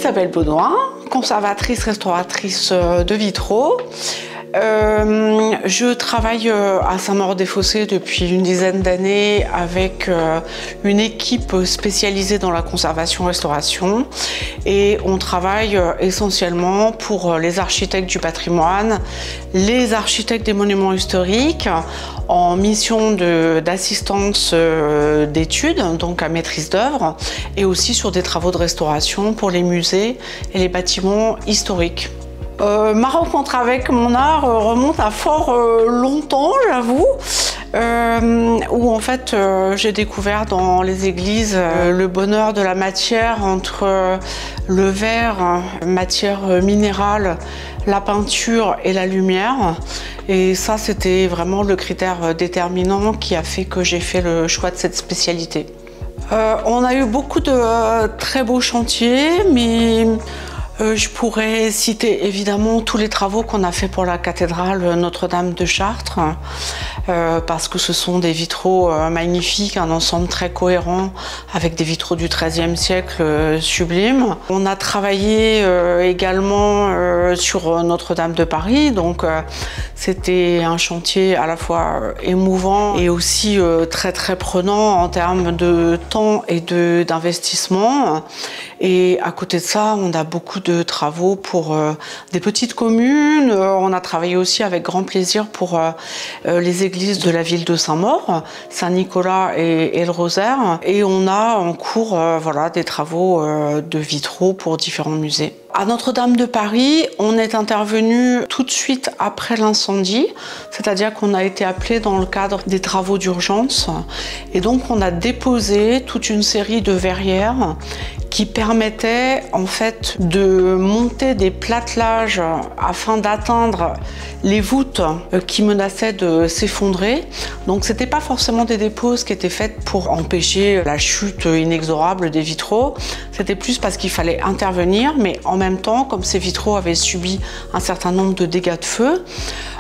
Isabelle Baudouin, conservatrice restauratrice de vitraux. Je travaille à Saint-Maur-des-Fossés depuis une dizaine d'années avec une équipe spécialisée dans la conservation-restauration et on travaille essentiellement pour les architectes du patrimoine, les architectes des monuments historiques en mission d'assistance d'études, donc à maîtrise d'œuvre, et aussi sur des travaux de restauration pour les musées et les bâtiments historiques. Ma rencontre avec mon art remonte à fort longtemps, j'avoue, où en fait j'ai découvert dans les églises le bonheur de la matière entre le verre, matière minérale, la peinture et la lumière. Et ça, c'était vraiment le critère déterminant qui a fait que j'ai fait le choix de cette spécialité. On a eu beaucoup de très beaux chantiers, mais je pourrais citer évidemment tous les travaux qu'on a fait pour la cathédrale Notre-Dame de Chartres, parce que ce sont des vitraux magnifiques, un ensemble très cohérent avec des vitraux du XIIIe siècle sublimes. On a travaillé également sur Notre-Dame de Paris, donc c'était un chantier à la fois émouvant et aussi très prenant en termes de temps et d'investissement. Et à côté de ça, on a beaucoup de travaux pour des petites communes. On a travaillé aussi avec grand plaisir pour les églises de la ville de Saint-Maur, Saint-Nicolas et le Rosaire. Et on a en cours voilà, des travaux de vitraux pour différents musées. À Notre-Dame de Paris, on est intervenu tout de suite après l'incendie, c'est-à-dire qu'on a été appelé dans le cadre des travaux d'urgence. Et donc on a déposé toute une série de verrières qui permettaient en fait de monter des plattelages afin d'atteindre les voûtes qui menaçaient de s'effondrer. Donc c'était pas forcément des déposes qui étaient faites pour empêcher la chute inexorable des vitraux, c'était plus parce qu'il fallait intervenir, mais en même temps, comme ces vitraux avaient subi un certain nombre de dégâts de feu,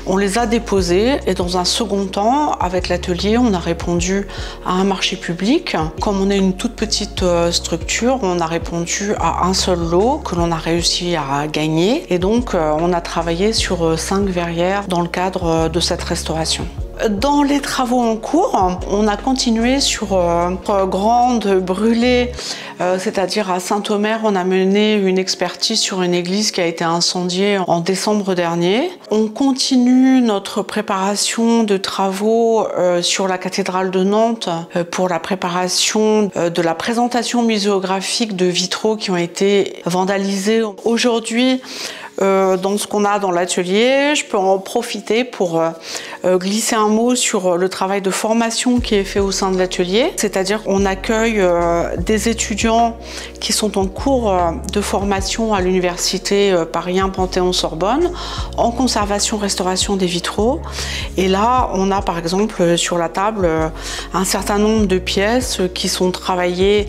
on les a déposés et dans un second temps, avec l'atelier, on a répondu à un marché public. Comme on est une toute petite structure, on a répondu à un seul lot que l'on a réussi à gagner. Et donc, on a travaillé sur 5 verrières dans le cadre de cette restauration. Dans les travaux en cours, on a continué sur grande brûlée, c'est-à-dire à Saint-Omer, on a mené une expertise sur une église qui a été incendiée en décembre dernier. On continue notre préparation de travaux sur la cathédrale de Nantes pour la préparation de la présentation muséographique de vitraux qui ont été vandalisés. Aujourd'hui, dans ce qu'on a dans l'atelier, je peux en profiter pour glisser un mot sur le travail de formation qui est fait au sein de l'atelier. C'est-à-dire qu'on accueille des étudiants qui sont en cours de formation à l'université Paris 1 Panthéon-Sorbonne en conservation-restauration des vitraux. Et là, on a par exemple sur la table un certain nombre de pièces qui sont travaillées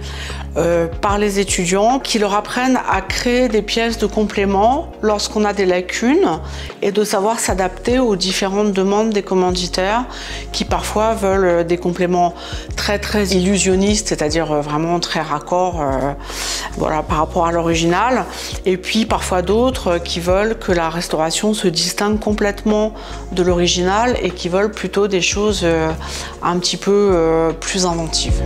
par les étudiants qui leur apprennent à créer des pièces de complément lorsqu'on a des lacunes et de savoir s'adapter aux différentes demandes des commanditaires qui parfois veulent des compléments très illusionnistes, c'est-à-dire vraiment très raccords voilà, par rapport à l'original, et puis parfois d'autres qui veulent que la restauration se distingue complètement de l'original et qui veulent plutôt des choses un petit peu plus inventives.